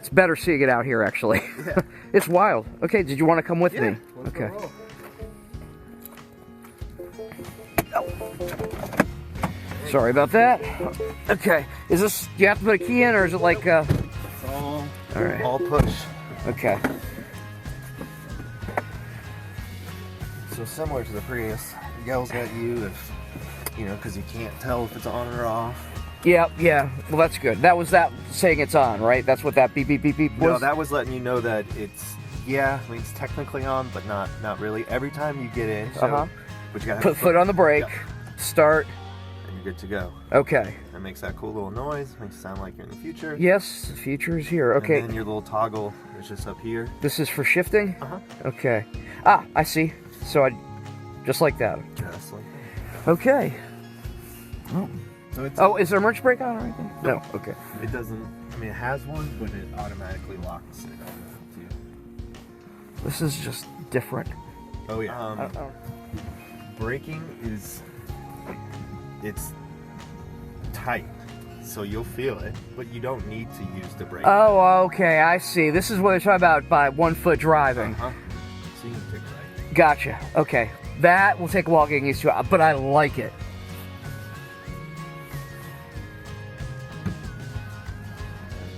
It's better seeing it out here, actually. Yeah. It's wild. Okay, did you want to come with Yeah, me? let's Okay. go roll. Sorry about that. Okay, is this, do you have to put a key in, or is it like, It's all right. all push. okay. So similar to the Prius, it yells at you if, you know, because you can't tell if it's on or off. Yeah, well that's good. That was that saying it's on, right? That's what that beep beep beep beep was? No, that was letting you know that it's, yeah, I mean, it's technically on, but not really. Every time you get in, so, but you gotta Put foot on the brake, start. and you're good to go. Okay. That makes that cool little noise, makes it sound like you're in the future. Yes, the future is here. Okay. And then your little toggle is just up here. This is for shifting? Uh-huh. Okay. Ah, I see. So I, just like that. Just like Okay. that. So it's, Oh, is there a emergency brake on or anything? No. Okay. it doesn't, I mean, it has one, but it automatically locks it on to you. This is just different. Oh, yeah. I don't- Braking is, it's tight, so you'll feel it, but you don't need to use the brake. Oh, okay. I see. This is what they're talking about by 1 foot driving. So you can pick right. Gotcha. Okay. That will take a while getting used to, but I like it.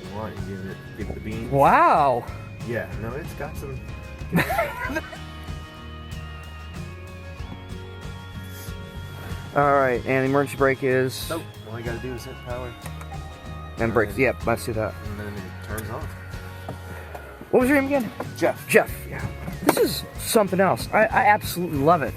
If you want, you give it the beans. Wow. Yeah, no, it's got some. All right, and the emergency brake is So all you gotta do is hit power, and brakes. Yep, I see that. and then it turns on. What was your name again? Jeff. Jeff. Yeah. This is something else. I absolutely love it.